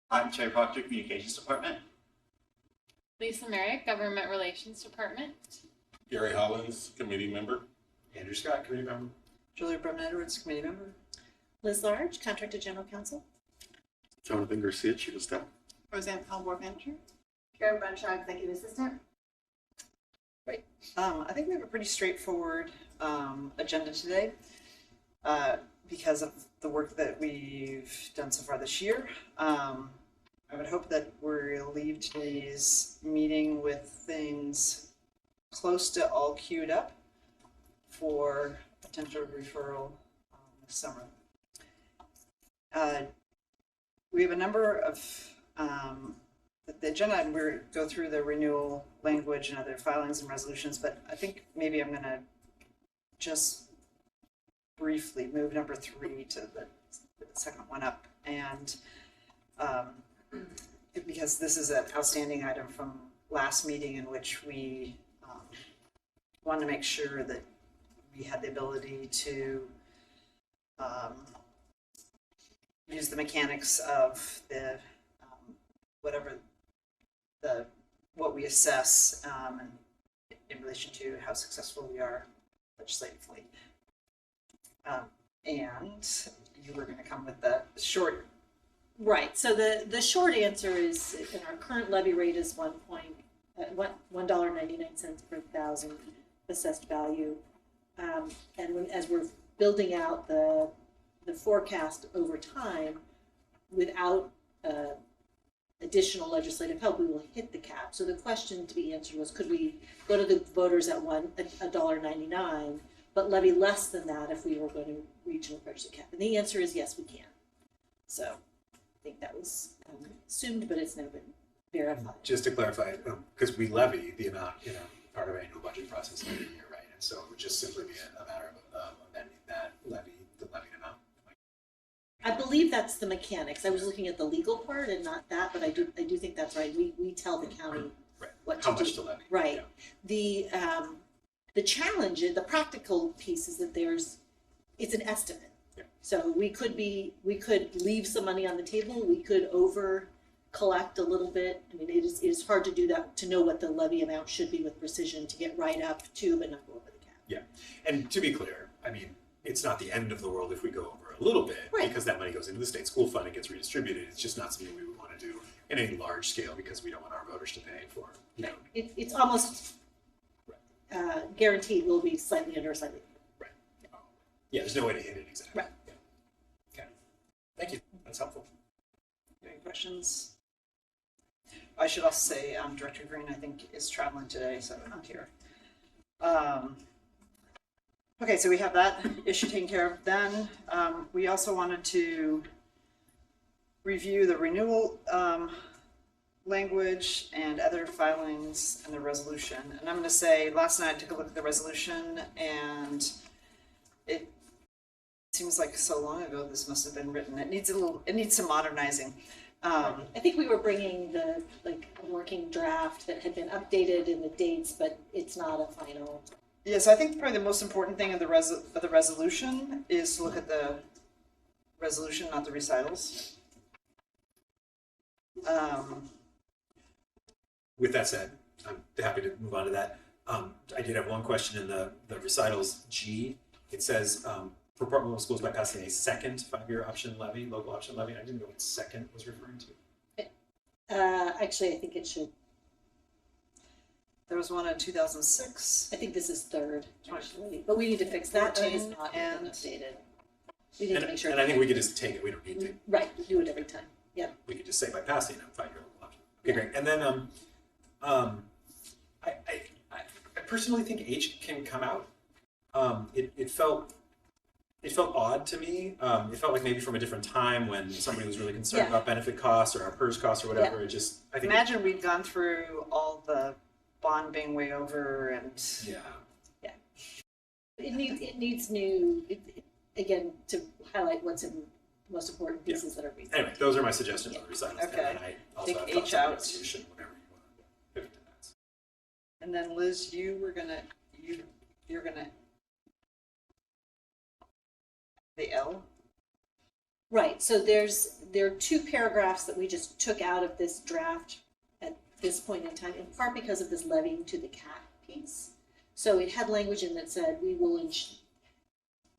I'm Terry Proctor, Communications Department. Lisa Merrick, Government Relations Department. Gary Hollins, committee member. Andrew Scott, committee member. Julia Brumman-Edwards, committee member. Liz Large, Contractor General Counsel. Jonathan Garcia, Chief of Staff. Roseanne Powell, Board Manager. Karen Brunshaw, Executive Assistant. Right. I think we have a pretty straightforward agenda today because of the work that we've done so far this year. I would hope that we'll leave today's meeting with things close to all queued up for potential referral this summer. We have a number of the agenda, and we're go through the renewal language and other filings and resolutions, but I think maybe I'm going to just briefly move number 3 to the second one up, and because this is an outstanding item from last meeting in which we wanted to make sure that we had the ability to use the mechanics of the what we assess in relation to how successful we are legislatively. And you were going to come with the short. Right. So the short answer is, in our current levy rate is $1.99 per thousand assessed value, and as we're building out the forecast over time, without additional legislative help, we will hit the cap. So the question to be answered was, could we go to the voters at $1.99, but levy less than that if we were going to reach and approach the cap? And the answer is yes, we can. So I think that was assumed, but it's never been verified. Just to clarify, because we levy the amount, part of our annual budget process every year, right? And so it would just simply be a matter of amending that levy, the levied amount. I believe that's the mechanics. I was looking at the legal part and not that, but I do think that's right. We tell the county what how to much do. to levy. Right. Yeah. The challenge, the practical piece is that it's an estimate. Yeah. So we could leave some money on the table. We could over collect a little bit. I mean, it is hard to do that, to know what the levy amount should be with precision, to get right up to, but not go over the cap. Yeah. And to be clear, I mean, it's not the end of the world if we go over a little bit, right, because that money goes into the state school fund and gets redistributed. It's just not something we would want to do in a large scale because we don't want our voters to pay for, It's almost guaranteed we'll be slightly under, slightly over. Right. Yeah, there's no way to hit it exactly. Right. Yeah. Okay. Thank you. That's helpful. Any questions? I should also say Director Green, I think, is traveling today, so I'm not here. Okay, so we have that issue taken care of. Then we also wanted to review the renewal language and other filings and the resolution. And I'm going to say, last night I took a look at the resolution, and it seems like so long ago this must have been written. It needs some modernizing. I think we were bringing a working draft that had been updated in the dates, but it's not a final. Yeah, so I think probably the most important thing of the resolution is to look at the resolution, not the recitals. With that said, I'm happy to move on to that. I did have one question in the recitals G. It says, for Portland Middle Schools by passing a second 5-year option levy, local option levy. I didn't know what second was referring to. Actually, I think it should. There was one in 2006. I think this is third, actually, but we need to fix that. That is not been updated. We need to make sure. And I think we could just take it. We don't need to. Right, do it every time. Yep. We could just say by passing a 5-year local option. Okay, great. And then I personally think H can come out. It felt odd to me. It felt like maybe from a different time when somebody was really concerned about benefit costs or our PERS costs or whatever. It just, I think. Imagine we'd gone through all the bond being way over and. Yeah. It needs new, again, to highlight what's in most important pieces that are reasonable. Anyway, those are my suggestions on the recitals. Okay. And I also Take have H thoughts on the out. resolution, whatever you want to pivot to that. And then Liz, you're gonna the L. Right, so there's there are two paragraphs that we just took out of this draft at this point in time, in part because of this levying to the CAT piece. So it had language in that said we will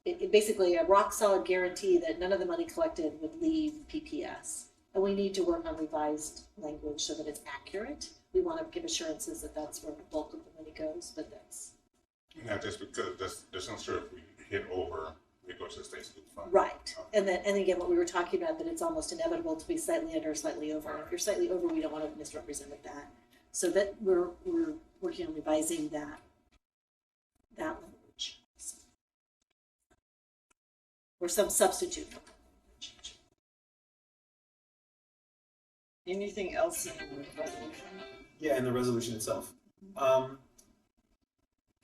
it basically a rock solid guarantee that none of the money collected would leave PPS. And we need to work on revised language so that it's accurate. We want to give assurances that that's where the bulk of the money goes, but that's. Not just because there's no sure if we hit over, we go to the state school fund. Right. And then, and again, what we were talking about, that it's almost inevitable to be slightly under or slightly over. And if you're slightly over, we don't want to misrepresent that. So that we're working on revising that language. Or some substitute for that language. Anything else in the resolution? Yeah, in the resolution itself.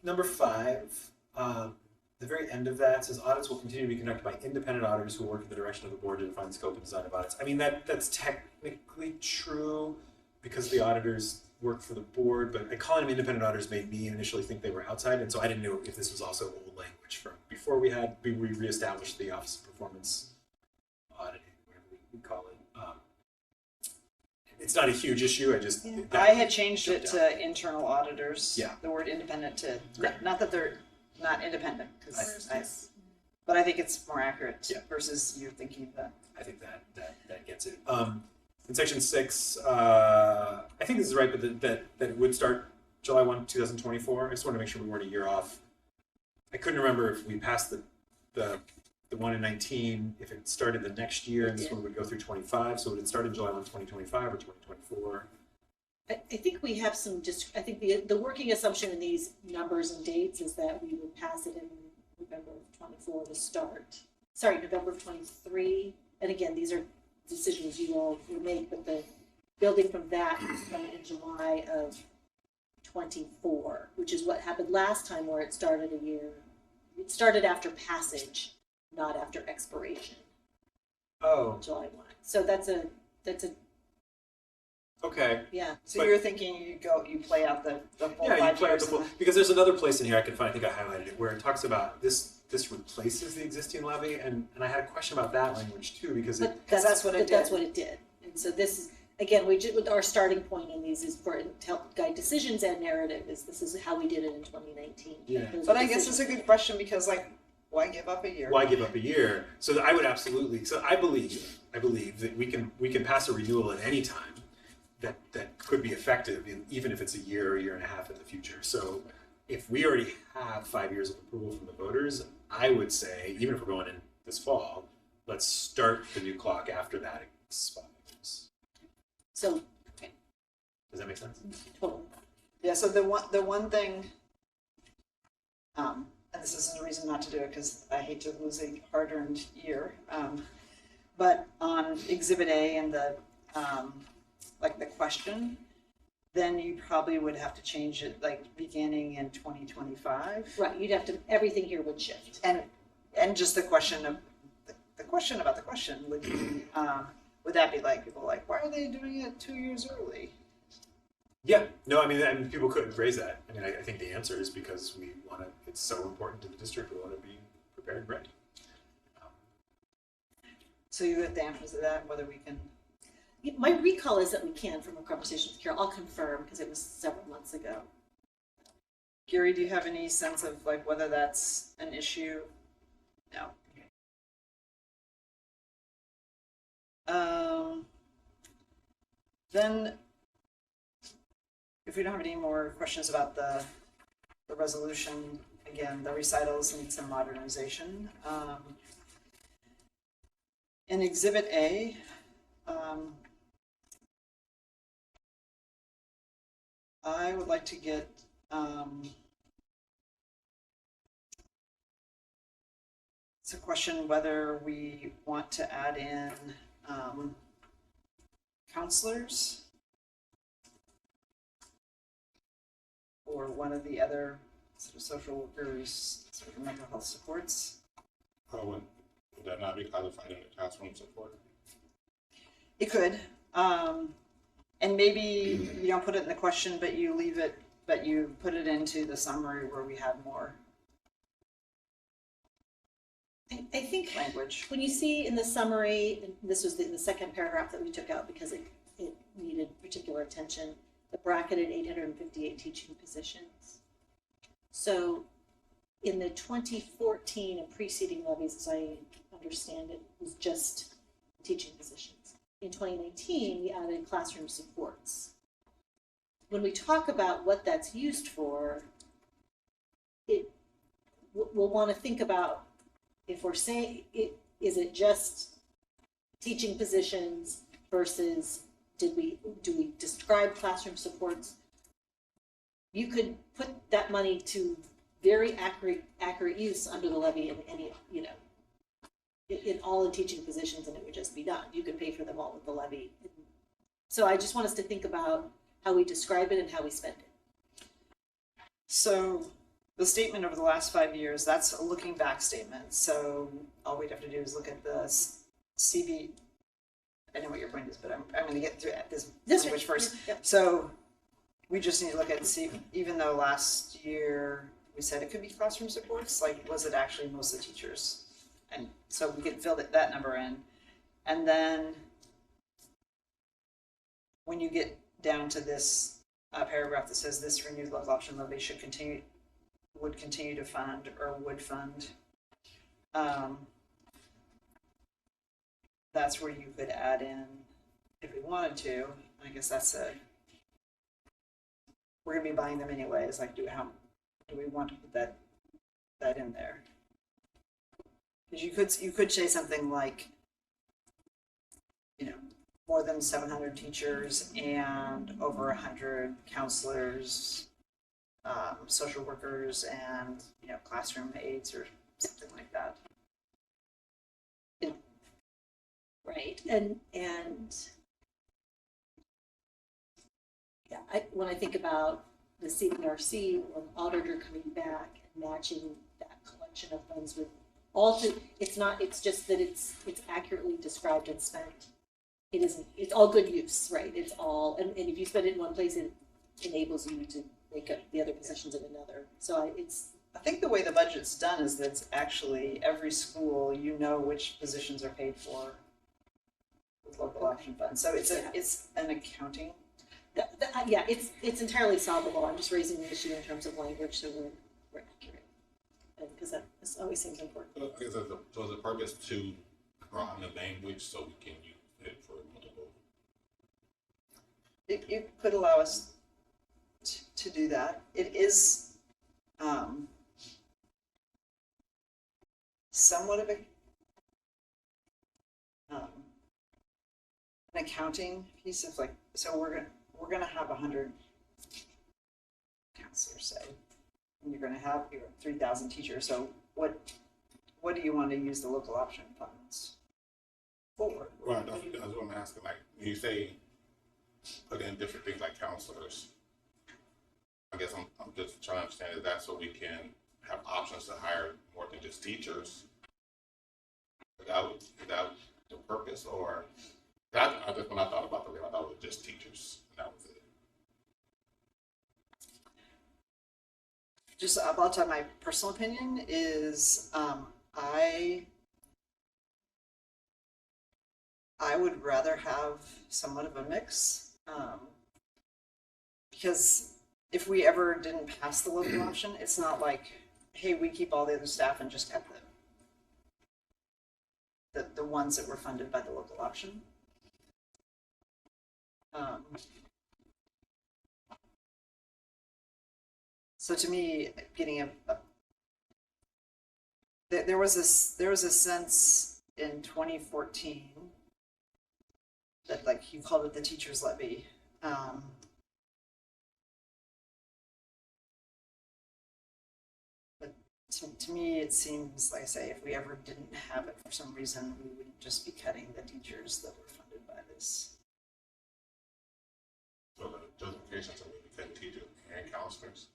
Number 5, the very end of that says audits will continue to be conducted by independent auditors who work in the direction of the board to define the scope and design of audits. I mean, that's technically true because the auditors work for the board, but calling them independent auditors made me initially think they were outside, and so I didn't know if this was also old language from before we reestablished the Office of Performance Auditing, whatever we call it. It's not a huge issue. I had changed it to internal auditors. Yeah. The word independent to, Great. not that they're not independent, but I think it's more accurate versus you thinking that. I think that gets it. In section 6, I think this is right, but that it would start July 1, 2024. I just wanted to make sure we weren't a year off. I couldn't remember if we passed the one in 19, if it started the next year, and this one would go through 25. So would it start in July 1, 2025 or 2024? I think we have some I think the working assumption in these numbers and dates is that we would pass it in November of 24 to start. Sorry, November of 23. And again, these are decisions you all will make, but the building from that is done in July of 24, which is what happened last time where it started a year. It started after passage, not after expiration. Oh, July 1. So that's a okay. yeah. So But- you're thinking you play out the full Yeah, you 5 play out years. the full, because there's another place in here I can find, I think I highlighted it, where it talks about this replaces the existing levy, and I had a question about that language too, because it, But that's what it That's did. what it did. And so this is, again, with our starting point in these is for to help guide decisions and narrative is this is how we did it in 2019. Yeah. Those But are I guess it's decisions. a good question because why give up a year? why give up a year? So I would absolutely, so I believe that we can pass a renewal at any time that could be effective even if it's a year and a half in the future. So if we already have 5 years of approval from the voters, I would say, even if we're going in this fall, let's start the new clock after that expires. So, Does that make sense? totally. Yeah, so the one thing, and this isn't a reason not to do it because I hate to lose a hard-earned year, but on Exhibit A and the the question, then you probably would have to change it beginning in 2025. Right, you'd have to, everything here would shift. And just the question of the question about the question would be, would that be people why are they doing it 2 years early? Yeah, no, I mean people couldn't raise that. I mean, I think the answer is because we want to, it's so important to the district, we want to be prepared and ready. So you have the answer to that, whether we can. My recall is that we can, from a conversation with Carol. I'll confirm because it was several months ago. Gary, do you have any sense of whether that's an issue? No. Then, if we don't have any more questions about the resolution, again, the recitals need some modernization. In Exhibit A, I would like to get it's a question whether we want to add in counselors or one of the other sort of social workers, sort of mental health supports. Would that not be classified under classroom support? It could. And maybe you don't put it in the question, but you leave it, but you put it into the summary where we have more. I think language. when you see in the summary, and this was the second paragraph that we took out because it needed particular attention, the bracketed 858 teaching positions. So in the 2014 and preceding levies, as I understand it, was just teaching positions. In 2019, we added classroom supports. When we talk about what that's used for, we'll want to think about if we're saying, is it just teaching positions versus do we describe classroom supports? You could put that money to very accurate use under the levy in any, in all the teaching positions, and it would just be done. You could pay for them all with the levy. So I just want us to think about how we describe it and how we spend it. So the statement over the last 5 years, that's a looking back statement. So all we'd have to do is look at the CB. I know what your point is, but I'm going to get through this language first. Yep. So we just need to look at even though last year we said it could be classroom supports, like was it actually most of the teachers? And so we can fill that number in. And then when you get down to this paragraph that says this renewed local option levy would continue to fund or would fund, that's where you could add in if we wanted to. I guess we're gonna be buying them anyways. Like, do we want to put that in there? Because you could say something like, more than 700 teachers and over 100 counselors, social workers, and classroom aides or something like that. Right, and yeah, when I think about the CBRC or an auditor coming back and matching that collection of funds with it's just that it's accurately described and spent. It's all good use, right? It's all, and if you spend it in one place, it enables you to make up the other positions in another. So I think the way the budget's done is that it's actually every school, which positions are paid for with local option funds. So it's an accounting. Yeah, it's entirely solvable. I'm just raising the issue in terms of language so we're accurate. Because that always seems important. So the purpose to broaden the language so we can use it for multiple. It could allow us to do that. It is somewhat of an accounting piece of so we're gonna have 100 counselors, say, and you're gonna have 3,000 teachers. So what do you want to use the local option funds for? Right, that's what I'm asking. Like, when you say put in different things like counselors, I guess I'm just trying to understand, is that so we can have options to hire more than just teachers? Is that the purpose? Or when I thought about the I thought it was just teachers, and that was it. Just I'll tell my personal opinion is I would rather have somewhat of a mix, because if we ever didn't pass the local option, it's not like, hey, we keep all the other staff and just kept the ones that were funded by the local option. So to me, getting there was a sense in 2014 that, like, you called it the teacher's levy. But to me, it seems, like I say, if we ever didn't have it for some reason, we would just be cutting the teachers that were funded by this. So the justification to maybe cutting teachers and counselors.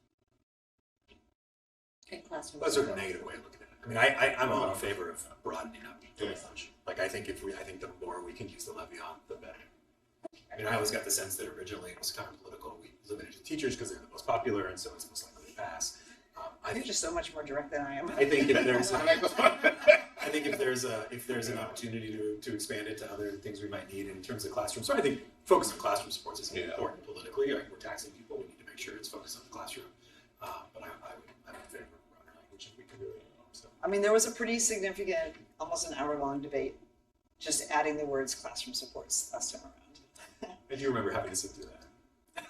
And classroom. That's sort of a negative way of looking at it. I mean, I'm all in favor of broadening up the range. Like, I think the more we can use the levy on, the better. I mean, I always got the sense that originally it was kind of political. We limited to teachers because they're the most popular, and so it's most likely to pass. You're just so much more direct than I am. I think if there's I think if there's an opportunity to expand it to other things we might need in terms of classroom, so I think focus on classroom supports is important politically. Like, we're taxing people, we need to make sure it's focused on the classroom. But I'm in favor of broader language if we can do it. So. I mean, there was a pretty significant, almost an hour-long debate, just adding the words classroom supports last time around. I do remember having to sit through that.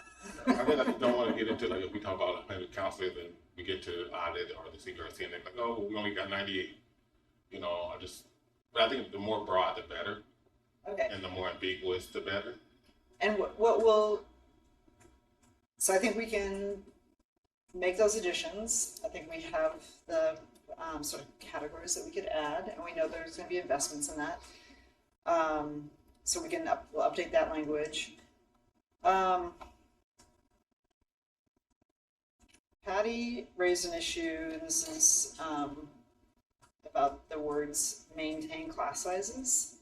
I really don't want to get into, like, if we talk about maybe counselors and we get to audit or the CRC and they're like, oh, we only got 98. You know, but I think the more broad, the better. Okay. And the more ambiguous, the better. And so I think we can make those additions. I think we have the sort of categories that we could add, and we know there's going to be investments in that. So we can we'll update that language. Patty raised an issue, and this is about the words maintain class sizes.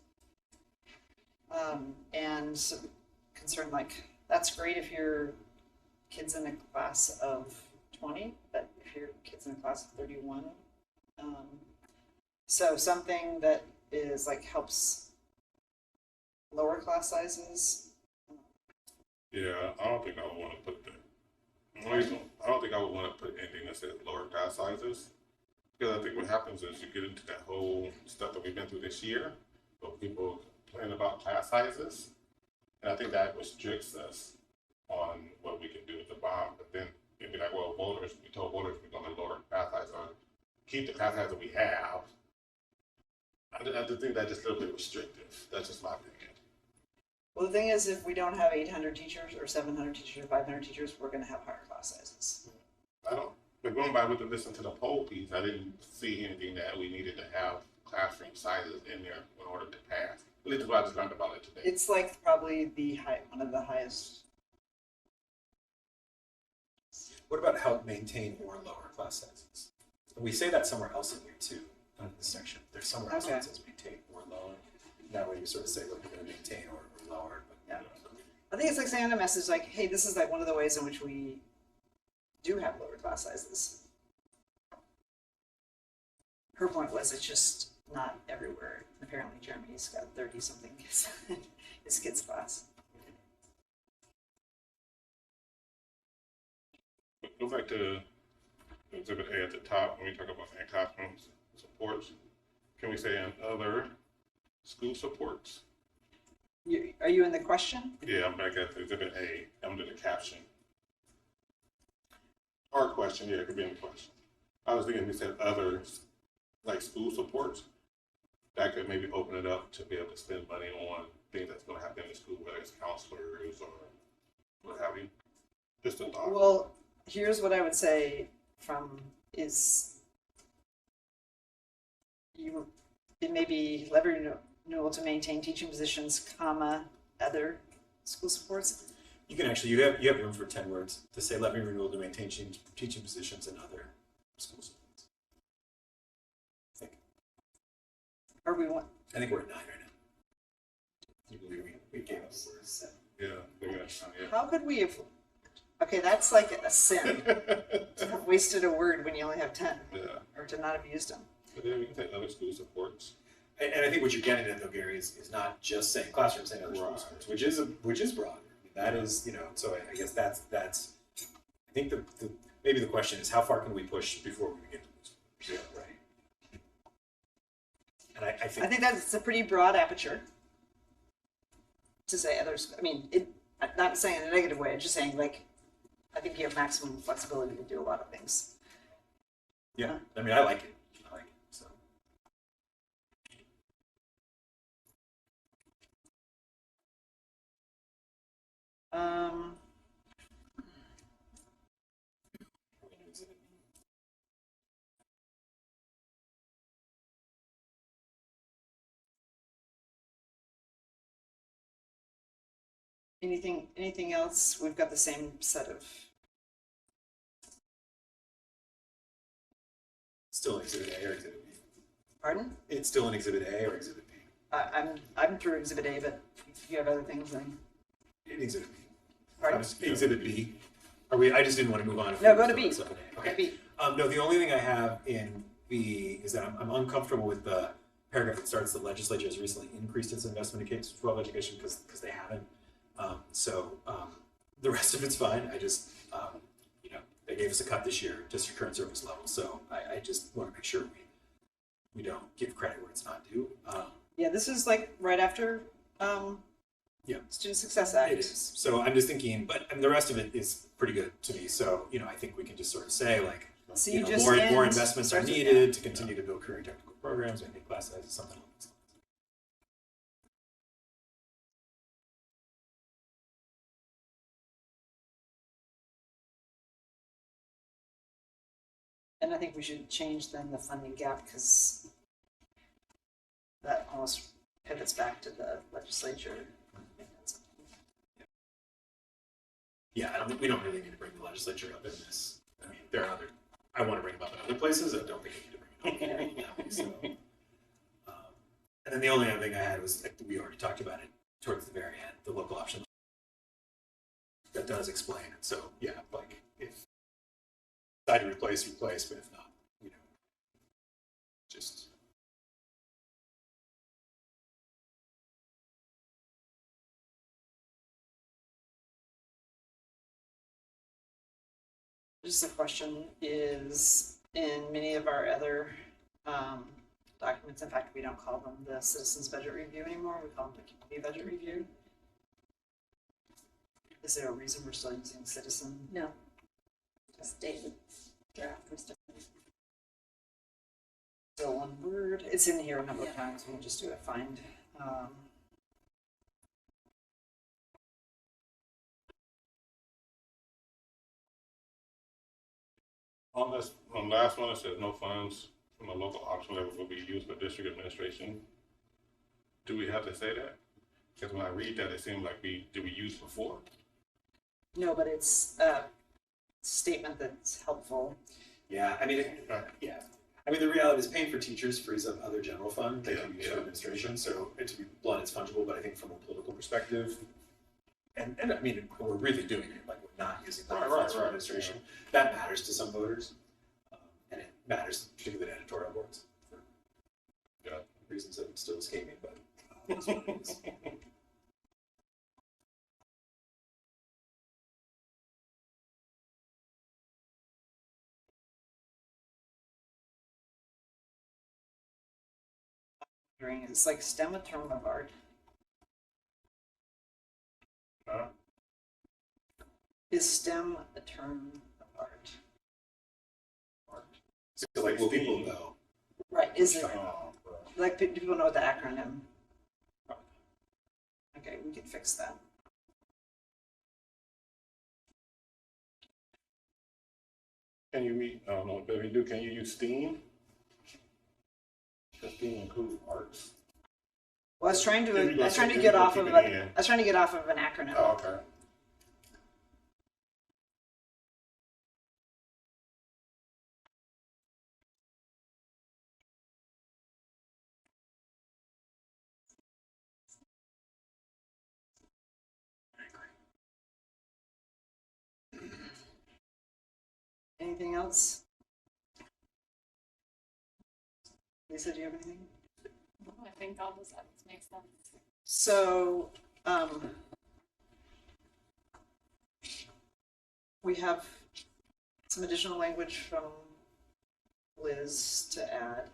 And some concern, like, that's great if you're kids in a class of 20, but if you're kids in a class of 31. So something that is like helps lower class sizes. Yeah, I don't think I would want to put that. I don't think I would want to put anything that says lower class sizes. Because I think what happens is you get into that whole stuff that we've been through this year, but people complain about class sizes. And I think that restricts us on what we can do with the bond. But then it'd be like, well, we told voters we're going to lower class size or keep the class size that we have. I just think that's just a little bit restrictive. That's just my opinion. Well, the thing is, if we don't have 800 teachers or 700 teachers or 500 teachers, we're going to have higher class sizes. But going by with the listen to the poll piece, I didn't see anything that we needed to have classroom sizes in there in order to pass. At least what I just learned about it today. It's like probably one of the highest. What about help maintain or lower class sizes? We say that somewhere else in here too, under this section. There's somewhere else that says maintain or lower. That way you sort of say, look, you're going to maintain or lower. But, Yeah. I think it's like sending a message like, hey, this is like one of the ways in which we do have lower class sizes. Her point was it's just not everywhere. Apparently Germany's got 30 something kids in his kids' class. Go back to Exhibit A at the top when we talk about classroom supports. Can we say other school supports? Are you in the question? Yeah, I'm back at Exhibit A under the caption. Or question, yeah, it could be any question. I was thinking we said other, like school supports. That could maybe open it up to be able to spend money on things that's going to happen in the school, whether it's counselors or what have you. Just a thought. Well, here's what I would say it may be levy renewal to maintain teaching positions, comma, other school supports. you can actually, you have room for 10 words to say levy renewal to maintain teaching positions and other school supports. I think we're at 9 right now. You believe we gave us the words. Yeah, yeah. How could we have, okay, that's like a sin, to have wasted a word when you only have 10, Yeah. or to not have used them. But then we can take other school supports. And I think what you're getting at though, Gary, is not just saying classroom, saying other school supports, which is broad. I mean, that is, so I guess that's. I think maybe the question is how far can we push before we begin to lose? Yeah, right. And I think that's a pretty broad aperture to say others. I mean, I'm not saying in a negative way. I'm just saying, like, I think you have maximum flexibility to do a lot of things. Yeah, I mean, I like it. So. Anything else? We've got the same set of. Still an Exhibit A or Exhibit B? Pardon? It's still an Exhibit A or Exhibit B? I'm through Exhibit A, but if you have other things, then. In Exhibit B. Pardon? Exhibit B. I just didn't want to move on. No, go to B. Okay. B. No, the only thing I have in B is that I'm uncomfortable with the paragraph that starts, the legislature has recently increased its investment in K-12 education because they haven't. The rest of it's fine. I just, they gave us a cut this year, just your current service level. So I just want to make sure we don't give credit where it's not due. Yeah, this is like right after Student Success Act. It is. So I'm just thinking, and the rest of it is pretty good to me. So, I think we can just sort of say like, So more investments are needed to continue to build career technical programs, maybe class sizes, something like that. And I think we should change then the funding gap because that almost pivots back to the legislature. Yeah, we don't really need to bring the legislature up in this. I mean, there are I want to bring them up in other places. I don't think I need to bring it up here. So, and then the only other thing I had was, we already talked about it towards the very end, the local option. That does explain it. So, yeah, like if decide to replace, but if not, just. Just a question is, in many of our other documents, in fact, we don't call them the Citizens Budget Review anymore, we call them the Community Budget Review. Is there a reason we're still using citizen? No. Just David draft was done. Still one word, it's in here a number of times, we'll just do a find. On the last one, it says no funds from a local option level will be used for district administration. Do we have to say that? Because when I read that, it seemed like did we use before? No, but it's a statement that's helpful. Yeah, I mean, the reality is paying for teachers frees up other general fund that can be used for administration. So to be blunt, it's fungible, but I think from a political perspective, and I mean, we're really doing it, like we're not using funds for administration. Yeah. That matters to some voters, and it matters particularly to editorial boards for reasons that still escape me, but that's what it is. It's like STEM a term of art. Is STEM a term of art? So like, will people know? Right, is it? Like, do people know what the acronym? Okay, we can fix that. Can you read, I don't know, but if you do, can you use STEAM? Does STEAM include arts? Well, I was trying to get off of an acronym. Oh, okay. Anything else? Lisa, do you have anything? I think all those items make sense. So, we have some additional language from Liz to add.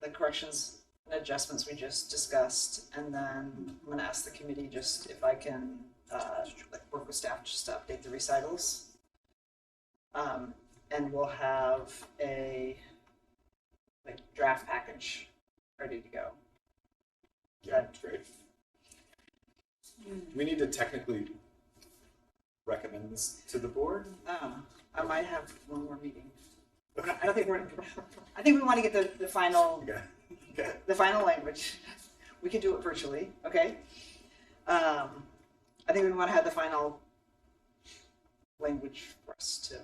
The corrections and adjustments we just discussed, and then I'm going to ask the committee just if I can work with staff just to update the recitals. And we'll have a draft package ready to go. Yeah, that's great. Do we need to technically recommend this to the board? I might have one more meeting. I don't think I think we want to get the final the final language. We can do it virtually, okay? I think we want to have the final language for us to.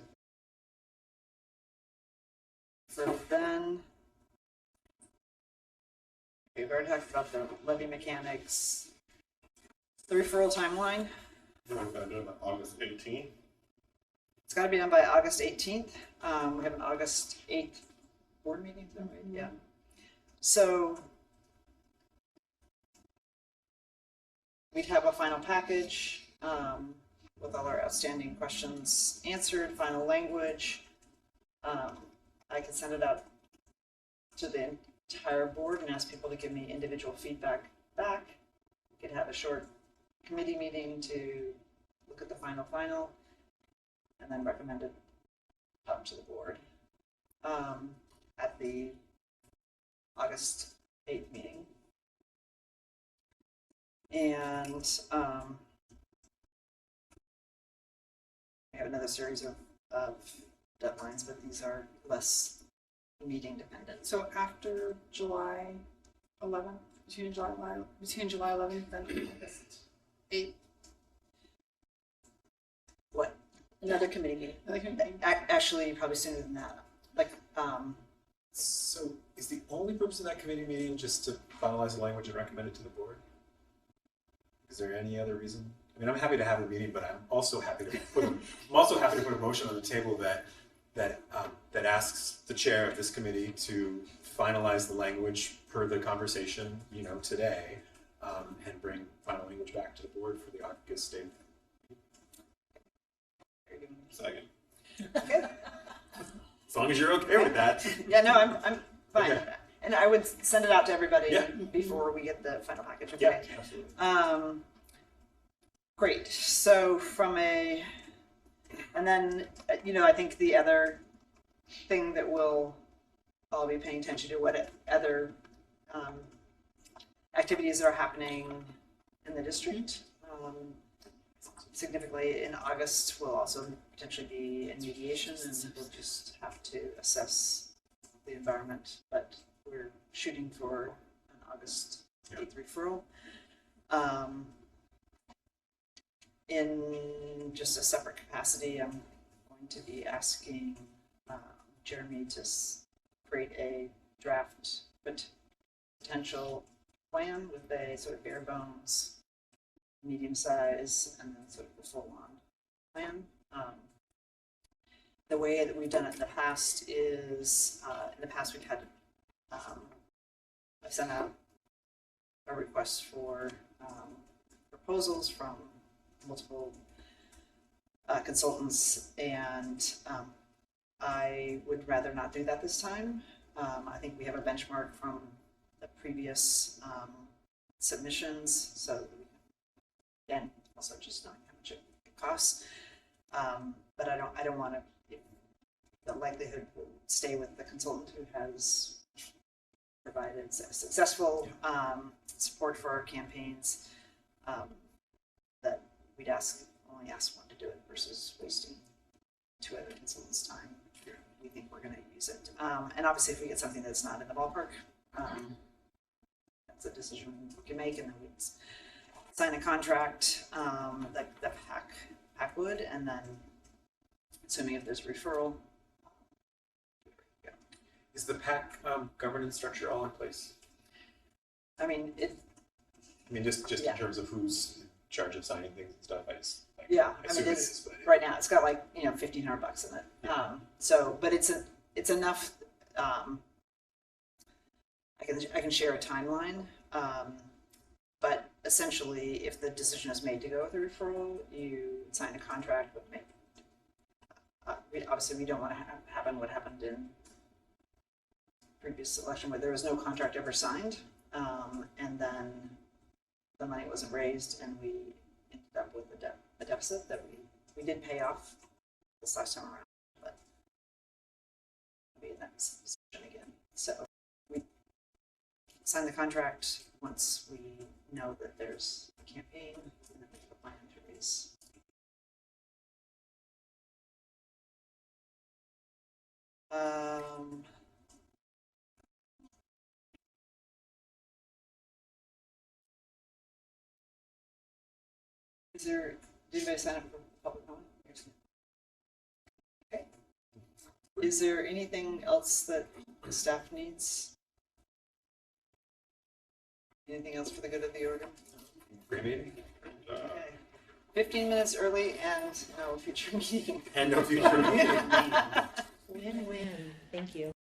So then, we've already talked about the levy mechanics, the referral timeline. We're going to do it on August 18th. It's got to be done by August 18th. We have an August 8th board meeting, is that right? So we'd have a final package with all our outstanding questions answered, final language. I can send it out to the entire board and ask people to give me individual feedback back. We could have a short committee meeting to look at the final, and then recommend it up to the board at the August 8th meeting. And we have another series of deadlines, but these are less meeting dependent. So after July 11th, between July 11th and August 8th. What? Another committee meeting. Actually, probably sooner than that. Like, So is the only purpose of that committee meeting just to finalize the language and recommend it to the board? Is there any other reason? I mean, I'm happy to have the meeting, but I'm also happy to put a motion on the table that asks the chair of this committee to finalize the language per the conversation, today, and bring final language back to the board for the August 8th. Second. okay. As long as you're okay with that. Yeah, no, I'm fine. Okay. And I would send it out to everybody Yeah. before we get the final package. Okay. Yeah, absolutely. Great. So and then, I think the other thing that we'll all be paying attention to, what other activities are happening in the district. Significantly in August, we'll also potentially be in mediation, and we'll just have to assess the environment, but we're shooting for an August 8th referral. In just a separate capacity, I'm going to be asking Jeremy to create a draft potential plan with a sort of bare bones, medium size, and then sort of the full on plan. The way that we've done it in the past is, in the past we've had, I've sent out a request for proposals from multiple consultants, and I would rather not do that this time. I think we have a benchmark from the previous submissions, so that we can, and also just knowing how much it costs. But I don't want to. The likelihood will stay with the consultant who has provided successful support for our campaigns. That we'd only ask one to do it versus wasting two other consultants' time. We think we're going to use it, and obviously, if we get something that's not in the ballpark, that's a decision we can make, and then we sign a contract like the PAC would, and then assuming if there's referral. Is the PAC governance structure all in place? I mean, just Yeah. in terms of who's in charge of signing things and stuff. yeah. I assume it it's is, but right now it's got like $1,500 in it. Yeah. But it's enough. I can share a timeline. But essentially, if the decision is made to go with a referral, you sign a contract with me. Obviously, we don't want to happen what happened in previous election where there was no contract ever signed, and then the money wasn't raised, and we ended up with a deficit that we did pay off this last time around, but we'll be in that position again. So we sign the contract once we know that there's a campaign, and then we have a plan to raise. Did anybody sign up for public comment? Okay. Is there anything else that the staff needs? Anything else for the good of the order? great meeting. Okay. 15 minutes early and no future meeting. And no future meeting. Win-win. Thank you.